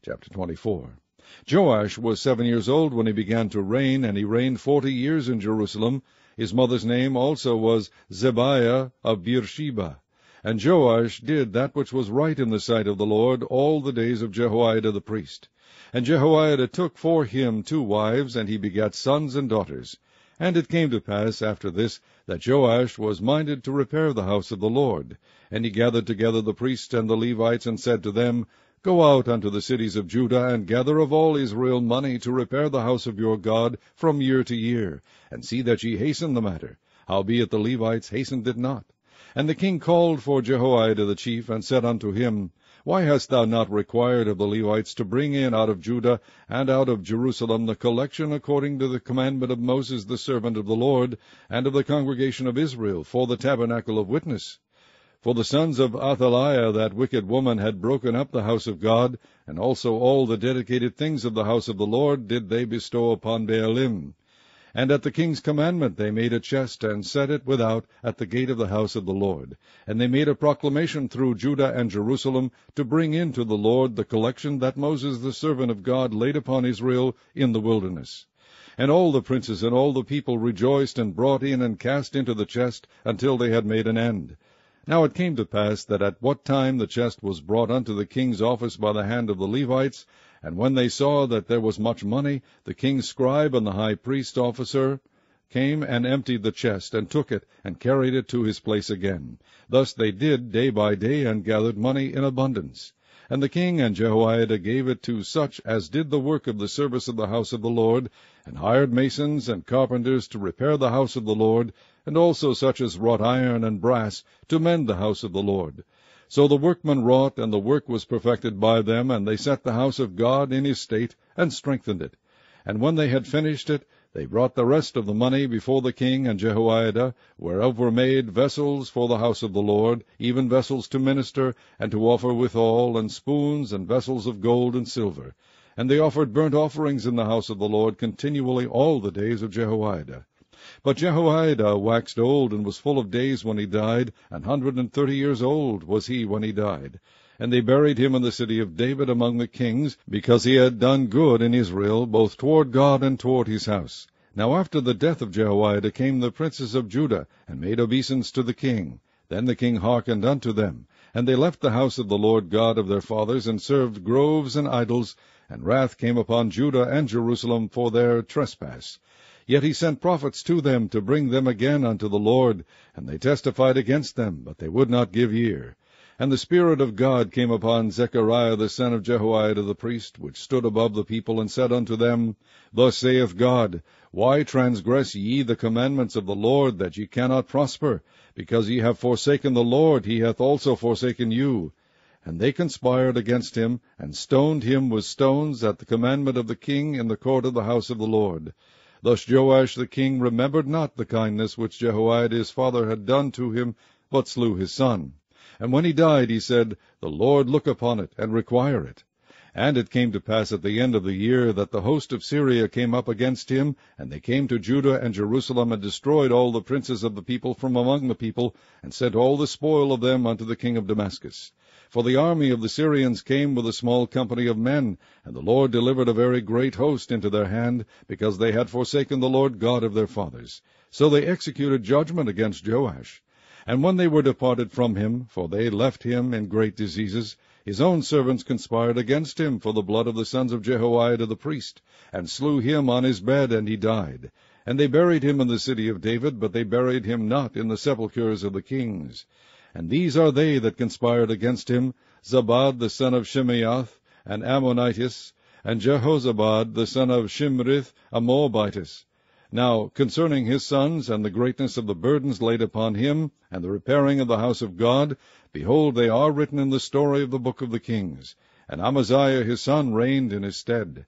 Chapter 24. Joash was 7 years old when he began to reign, and he reigned 40 years in Jerusalem. His mother's name also was Zibiah of Beersheba. And Joash did that which was right in the sight of the Lord all the days of Jehoiada the priest. And Jehoiada took for him 2 wives, and he begat sons and daughters. And it came to pass after this, that Joash was minded to repair the house of the Lord. And he gathered together the priests and the Levites, and said to them, Go out unto the cities of Judah, and gather of all Israel money to repair the house of your God from year to year, and see that ye hasten the matter. Howbeit the Levites hastened it not. And the king called for Jehoiada the chief, and said unto him, Why hast thou not required of the Levites to bring in out of Judah and out of Jerusalem the collection according to the commandment of Moses the servant of the Lord, and of the congregation of Israel, for the tabernacle of witness? For the sons of Athaliah, that wicked woman, had broken up the house of God, and also all the dedicated things of the house of the Lord did they bestow upon Baalim. And at the king's commandment they made a chest, and set it without at the gate of the house of the Lord. And they made a proclamation through Judah and Jerusalem to bring in to the Lord the collection that Moses the servant of God laid upon Israel in the wilderness. And all the princes and all the people rejoiced, and brought in and cast into the chest until they had made an end. Now it came to pass that at what time the chest was brought unto the king's office by the hand of the Levites, and when they saw that there was much money, the king's scribe and the high priest officer came and emptied the chest, and took it, and carried it to his place again. Thus they did day by day, and gathered money in abundance. And the king and Jehoiada gave it to such as did the work of the service of the house of the Lord, and hired masons and carpenters to repair the house of the Lord, and also such as wrought iron and brass to mend the house of the Lord. So the workmen wrought, and the work was perfected by them, and they set the house of God in his state, and strengthened it. And when they had finished it, they brought the rest of the money before the king and Jehoiada, whereof were made vessels for the house of the Lord, even vessels to minister, and to offer withal, and spoons, and vessels of gold and silver. And they offered burnt offerings in the house of the Lord continually all the days of Jehoiada. But Jehoiada waxed old, and was full of days when he died, 130 years old was he when he died. And they buried him in the city of David among the kings, because he had done good in Israel, both toward God and toward his house. Now after the death of Jehoiada came the princes of Judah, and made obeisance to the king. Then the king hearkened unto them. And they left the house of the Lord God of their fathers, and served groves and idols, and wrath came upon Judah and Jerusalem for their trespass. Yet he sent prophets to them to bring them again unto the Lord, and they testified against them, but they would not give ear. And the Spirit of God came upon Zechariah the son of Jehoiada the priest, which stood above the people, and said unto them, Thus saith God, Why transgress ye the commandments of the Lord, that ye cannot prosper? Because ye have forsaken the Lord, he hath also forsaken you. And they conspired against him, and stoned him with stones at the commandment of the king in the court of the house of the Lord. Thus Joash the king remembered not the kindness which Jehoiada his father had done to him, but slew his son. And when he died, he said, The Lord look upon it, and require it. And it came to pass at the end of the year, that the host of Syria came up against him, and they came to Judah and Jerusalem, and destroyed all the princes of the people from among the people, and sent all the spoil of them unto the king of Damascus. For the army of the Syrians came with a small company of men, and the Lord delivered a very great host into their hand, because they had forsaken the Lord God of their fathers. So they executed judgment against Joash. And when they were departed from him, for they left him in great diseases, his own servants conspired against him for the blood of the sons of Jehoiada the priest, and slew him on his bed, and he died. And they buried him in the city of David, but they buried him not in the sepulchres of the kings. And these are they that conspired against him, Zabad the son of Shimeath, and Ammonitis, and Jehozabad the son of Shimrith, a Moabitess. Now concerning his sons, and the greatness of the burdens laid upon him, and the repairing of the house of God, behold, they are written in the story of the book of the kings. And Amaziah his son reigned in his stead.